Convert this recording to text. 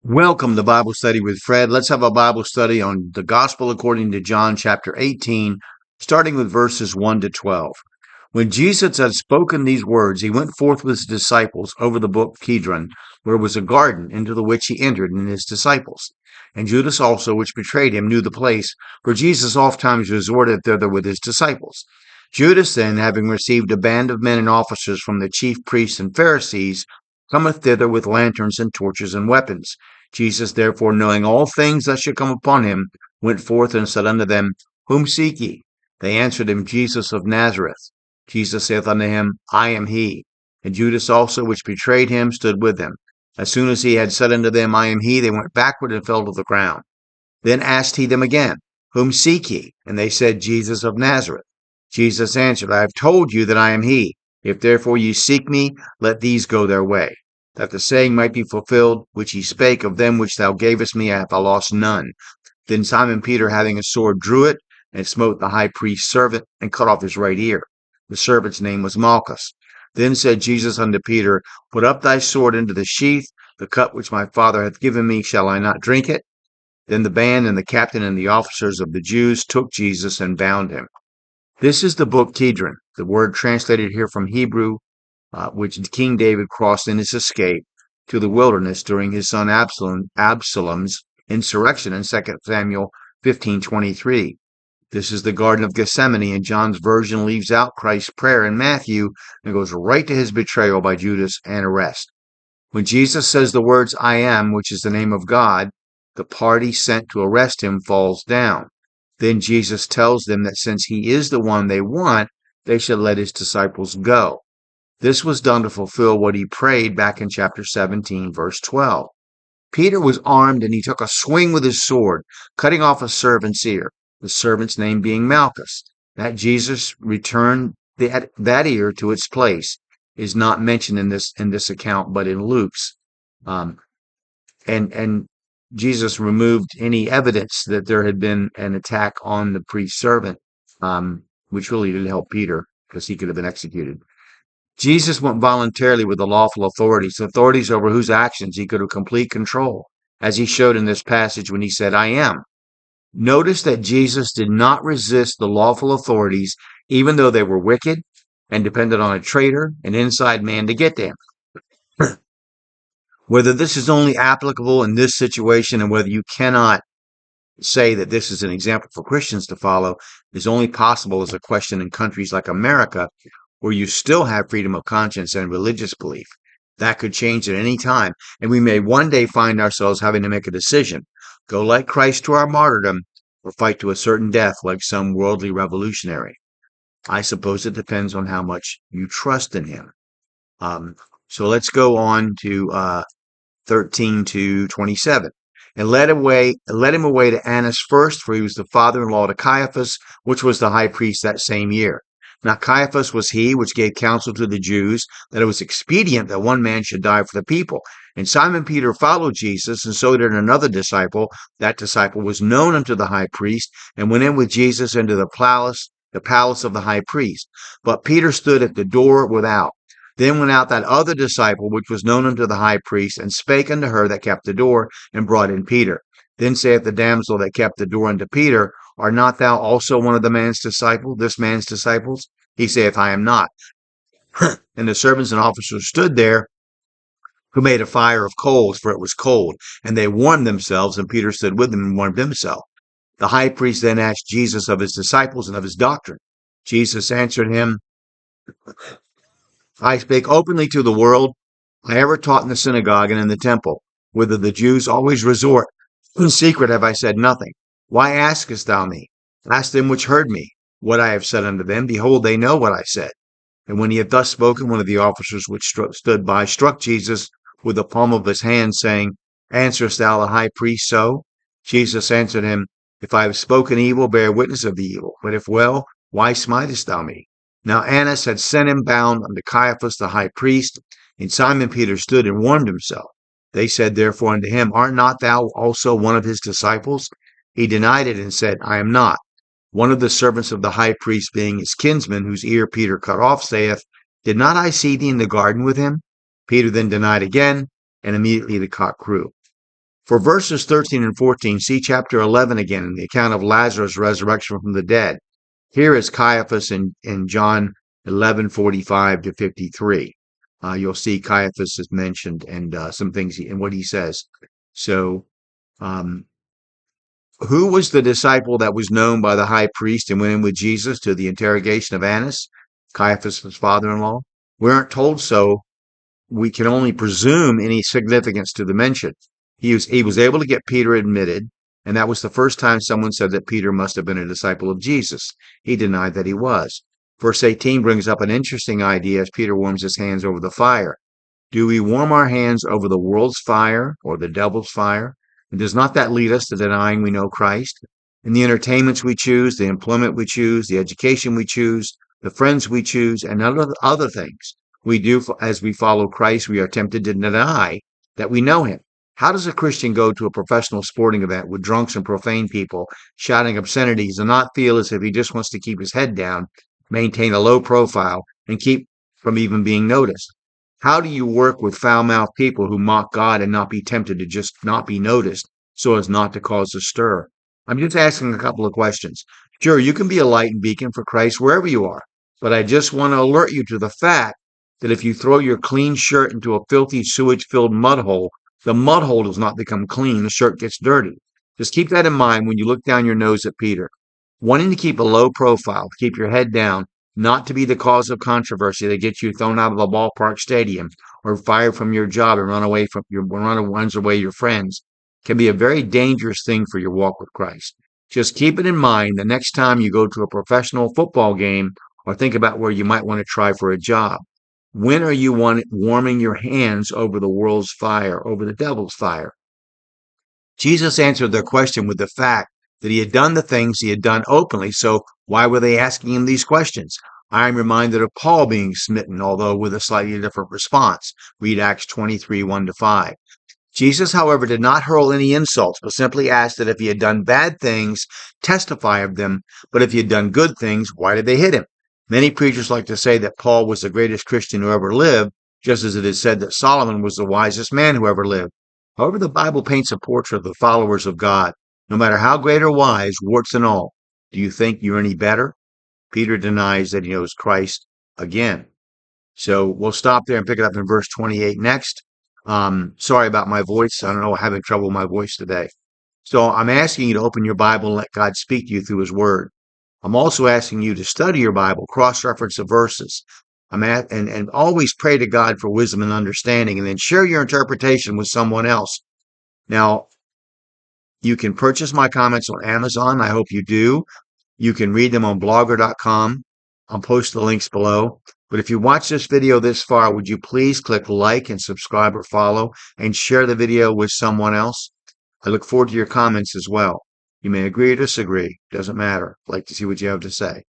Welcome to Bible Study with Fred. Let's have a Bible study on the Gospel according to John chapter 18, starting with verses 1 to 12. When Jesus had spoken these words, he went forth with his disciples over the brook Cedron, where was a garden, into the which he entered and his disciples. And Judas also, which betrayed him, knew the place, for Jesus ofttimes resorted thither with his disciples. Judas then, having received a band of men and officers from the chief priests and Pharisees, cometh thither with lanterns and torches and weapons. Jesus therefore, knowing all things that should come upon him, went forth and said unto them, Whom seek ye? They answered him, Jesus of Nazareth. Jesus saith unto him, I am he. And Judas also, which betrayed him, stood with him. As soon as he had said unto them, I am he, they went backward and fell to the ground. Then asked he them again, Whom seek ye? And they said, Jesus of Nazareth. Jesus answered, I have told you that I am he. If therefore ye seek me, let these go their way, that the saying might be fulfilled, which he spake, Of them which thou gavest me I have lost none. Then Simon Peter, having a sword, drew it, and smote the high priest's servant, and cut off his right ear. The servant's name was Malchus. Then said Jesus unto Peter, Put up thy sword into the sheath. The cup which my Father hath given me, shall I not drink it? Then the band and the captain and the officers of the Jews took Jesus and bound him. This is the book Cedron, the word translated here from Hebrew, which King David crossed in his escape to the wilderness during his son Absalom's insurrection in 2 Samuel 15:23. This is the Garden of Gethsemane, and John's version leaves out Christ's prayer in Matthew and goes right to his betrayal by Judas and arrest. When Jesus says the words, I am, which is the name of God, the party sent to arrest him falls down. Then Jesus tells them that since he is the one they want, they should let his disciples go. This was done to fulfill what he prayed back in chapter 17, verse 12. Peter was armed and he took a swing with his sword, cutting off a servant's ear, the servant's name being Malchus. That Jesus returned that ear to its place is not mentioned in this account, but in Luke's. And Jesus removed any evidence that there had been an attack on the priest's servant, which really didn't help Peter because he could have been executed. Jesus went voluntarily with the lawful authorities over whose actions he could have complete control, as he showed in this passage when he said, I am. Notice that Jesus did not resist the lawful authorities, even though they were wicked and depended on a traitor, an inside man, to get to him. Whether this is only applicable in this situation and whether you cannot say that this is an example for Christians to follow is only possible as a question in countries like America, where you still have freedom of conscience and religious belief. That could change at any time, and we may one day find ourselves having to make a decision. Go like Christ to our martyrdom, or fight to a certain death like some worldly revolutionary. I suppose it depends on how much you trust in him. So let's go on to 13 to 27. And led him away to Annas first, for he was the father-in-law to Caiaphas, which was the high priest that same year. Now Caiaphas was he which gave counsel to the Jews that it was expedient that one man should die for the people. And Simon Peter followed Jesus, and so did another disciple. That disciple was known unto the high priest, and went in with Jesus into the palace of the high priest. But Peter stood at the door without. Then went out that other disciple, which was known unto the high priest, and spake unto her that kept the door, and brought in Peter. Then saith the damsel that kept the door unto Peter, Art not thou also one of this man's disciples? He saith, I am not. And the servants and officers stood there, who made a fire of coals, for it was cold. And they warmed themselves, and Peter stood with them and warmed himself. The high priest then asked Jesus of his disciples and of his doctrine. Jesus answered him, I spake openly to the world. I ever taught in the synagogue and in the temple, whither the Jews always resort. In secret have I said nothing. Why askest thou me? Ask them which heard me what I have said unto them. Behold, they know what I said. And when he had thus spoken, one of the officers which stood by struck Jesus with the palm of his hand, saying, Answerest thou the high priest so? Jesus answered him, If I have spoken evil, bear witness of the evil. But if well, why smitest thou me? Now Annas had sent him bound unto Caiaphas the high priest, and Simon Peter stood and warmed himself. They said therefore unto him, Art not thou also one of his disciples? He denied it and said, I am not. One of the servants of the high priest, being his kinsman, whose ear Peter cut off, saith, Did not I see thee in the garden with him? Peter then denied again, and immediately the cock crew. For verses 13 and 14, see chapter 11 again in the account of Lazarus' resurrection from the dead. Here is Caiaphas in John 11:45 to 53. You'll see Caiaphas is mentioned and some things and what he says. So, who was the disciple that was known by the high priest and went in with Jesus to the interrogation of Annas, Caiaphas' father-in-law? We aren't told so. We can only presume any significance to the mention. He was able to get Peter admitted, and that was the first time someone said that Peter must have been a disciple of Jesus. He denied that he was. Verse 18 brings up an interesting idea as Peter warms his hands over the fire. Do we warm our hands over the world's fire or the devil's fire? And does not that lead us to denying we know Christ? In the entertainments we choose, the employment we choose, the education we choose, the friends we choose, and other things we do as we follow Christ, we are tempted to deny that we know him. How does a Christian go to a professional sporting event with drunks and profane people shouting obscenities and not feel as if he just wants to keep his head down, maintain a low profile, and keep from even being noticed? How do you work with foul-mouthed people who mock God and not be tempted to just not be noticed so as not to cause a stir? I'm just asking a couple of questions. Sure, you can be a light and beacon for Christ wherever you are, but I just want to alert you to the fact that if you throw your clean shirt into a filthy, sewage-filled mud hole, the mud hole does not become clean. The shirt gets dirty. Just keep that in mind when you look down your nose at Peter. Wanting to keep a low profile, to keep your head down, not to be the cause of controversy that gets you thrown out of the ballpark stadium or fired from your job and runs away your friends, can be a very dangerous thing for your walk with Christ. Just keep it in mind the next time you go to a professional football game or think about where you might want to try for a job. When are you warming your hands over the world's fire, over the devil's fire? Jesus answered their question with the fact that he had done the things he had done openly, so why were they asking him these questions? I am reminded of Paul being smitten, although with a slightly different response. Read Acts 23, 1-5. Jesus, however, did not hurl any insults, but simply asked that if he had done bad things, testify of them, but if he had done good things, why did they hit him? Many preachers like to say that Paul was the greatest Christian who ever lived, just as it is said that Solomon was the wisest man who ever lived. However, the Bible paints a portrait of the followers of God, no matter how great or wise, warts and all. Do you think you're any better? Peter denies that he knows Christ again. So we'll stop there and pick it up in verse 28 next. Sorry about my voice. I don't know, I'm having trouble with my voice today. So I'm asking you to open your Bible and let God speak to you through his word. I'm also asking you to study your Bible, cross-reference the verses. And always pray to God for wisdom and understanding, and then share your interpretation with someone else. Now, you can purchase my comments on Amazon. I hope you do. You can read them on blogger.com. I'll post the links below. But if you watch this video this far, would you please click like and subscribe or follow and share the video with someone else? I look forward to your comments as well. You may agree or disagree. Doesn't matter. I'd like to see what you have to say.